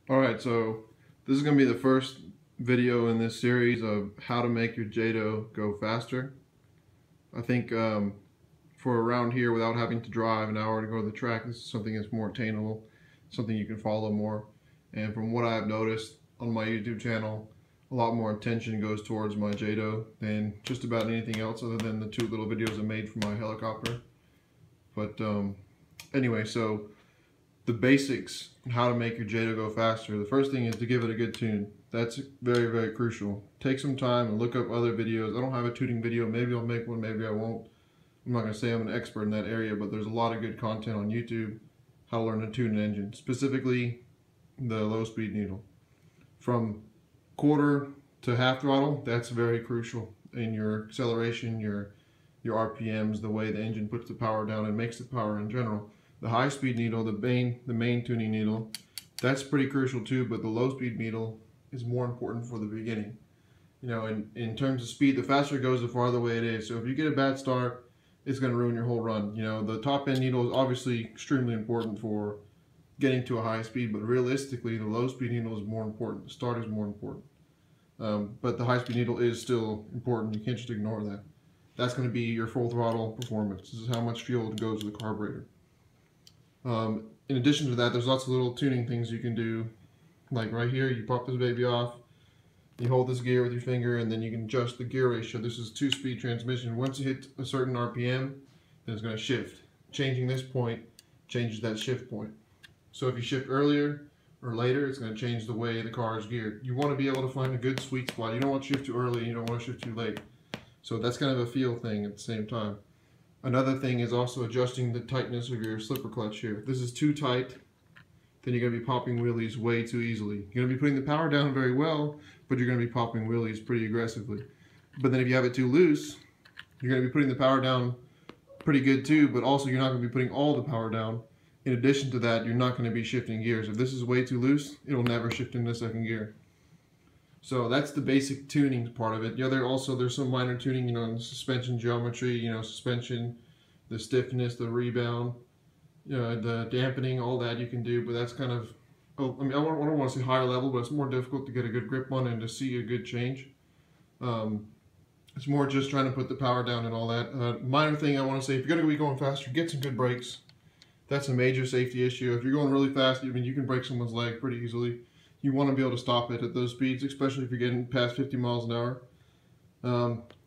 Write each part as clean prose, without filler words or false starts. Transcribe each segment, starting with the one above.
Alright, so this is going to be the first video in this series of how to make your Jato go faster. I think for around here, without having to drive an hour to go to the track, this is something that's more attainable, something you can follow more. And from what I've noticed on my YouTube channel, a lot more attention goes towards my Jato than just about anything else other than the two little videos I made for my helicopter. But anyway, so the basics on how to make your Jato go faster. The first thing is to give it a good tune. That's very, very crucial. Take some time and look up other videos. I don't have a tuning video. Maybe I'll make one, maybe I won't. I'm not going to say I'm an expert in that area, but there's a lot of good content on YouTube how to learn to tune an engine, specifically the low speed needle. From quarter to half throttle, that's very crucial in your acceleration, your RPMs, the way the engine puts the power down and makes the power in general. The high speed needle, the main tuning needle, that's pretty crucial too, but the low speed needle is more important for the beginning. You know, in terms of speed, the faster it goes, the farther away it is. So if you get a bad start, it's going to ruin your whole run. You know, the top end needle is obviously extremely important for getting to a high speed, but realistically, the low speed needle is more important. The start is more important. But the high speed needle is still important. You can't just ignore that. That's going to be your full throttle performance. This is how much fuel goes to the carburetor. In addition to that, there's lots of little tuning things you can do. Like right here, you pop this baby off, you hold this gear with your finger, and then you can adjust the gear ratio. This is 2-speed transmission. Once you hit a certain RPM, then it's going to shift. Changing this point changes that shift point. So if you shift earlier or later, it's going to change the way the car is geared. You want to be able to find a good sweet spot. You don't want to shift too early, you don't want to shift too late. So that's kind of a feel thing at the same time. Another thing is also adjusting the tightness of your slipper clutch here. If this is too tight, then you're going to be popping wheelies way too easily. You're going to be putting the power down very well, but you're going to be popping wheelies pretty aggressively. But then if you have it too loose, you're going to be putting the power down pretty good too, but also you're not going to be putting all the power down. In addition to that, you're not going to be shifting gears. If this is way too loose, it'll never shift into second gear. So that's the basic tuning part of it. There's some minor tuning, you know, in suspension geometry, you know, suspension, the stiffness, the rebound, you know, the dampening, all that you can do. But that's kind of, I mean, I don't want to say higher level, but it's more difficult to get a good grip on and to see a good change. It's more just trying to put the power down and all that. Minor thing I want to say, if you're going to be going faster, get some good brakes. That's a major safety issue. If you're going really fast, I mean, you can break someone's leg pretty easily. You want to be able to stop it at those speeds, especially if you're getting past 50 miles an hour.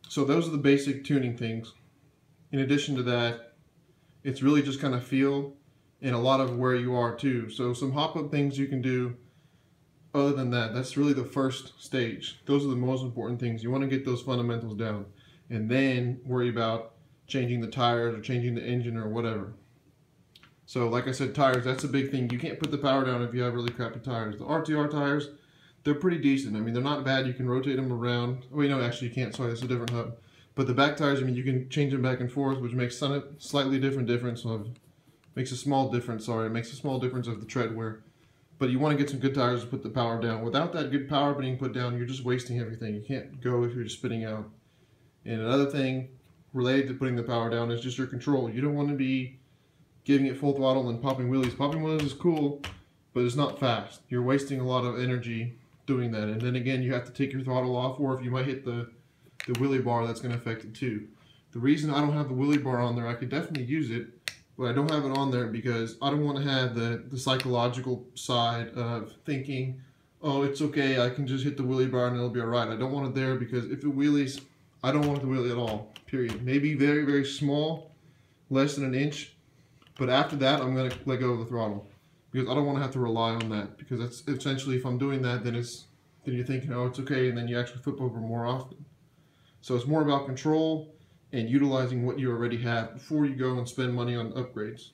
So those are the basic tuning things. In addition to that, it's really just kind of feel and a lot of where you are too. So some hop-up things you can do. Other than that, that's really the first stage. Those are the most important things. You want to get those fundamentals down and then worry about changing the tires or changing the engine or whatever. So like I said, tires, that's a big thing. You can't put the power down if you have really crappy tires. The RTR tires, they're pretty decent. I mean, they're not bad. You can rotate them around. Oh, wait, no, actually you can't. Sorry, that's a different hub. But the back tires, I mean, you can change them back and forth, which makes a slightly different difference. Makes a small difference, sorry. It makes a small difference of the tread wear. But you want to get some good tires to put the power down. Without that good power being put down, you're just wasting everything. You can't go if you're just spitting out. And another thing related to putting the power down is just your control. You don't want to be giving it full throttle and popping wheelies. Popping wheelies is cool, but it's not fast. You're wasting a lot of energy doing that. And then again, you have to take your throttle off, or if you might hit the wheelie bar, that's going to affect it too. The reason I don't have the wheelie bar on there, I could definitely use it, but I don't have it on there because I don't want to have the psychological side of thinking, oh, it's okay, I can just hit the wheelie bar and it'll be alright. I don't want it there because if it wheelies, I don't want it to wheelie at all, period. Maybe very, very small, less than an inch. But after that, I'm going to let go of the throttle because I don't want to have to rely on that, because that's essentially, if I'm doing that, then you're thinking, oh, it's okay, and then you actually flip over more often. So it's more about control and utilizing what you already have before you go and spend money on upgrades.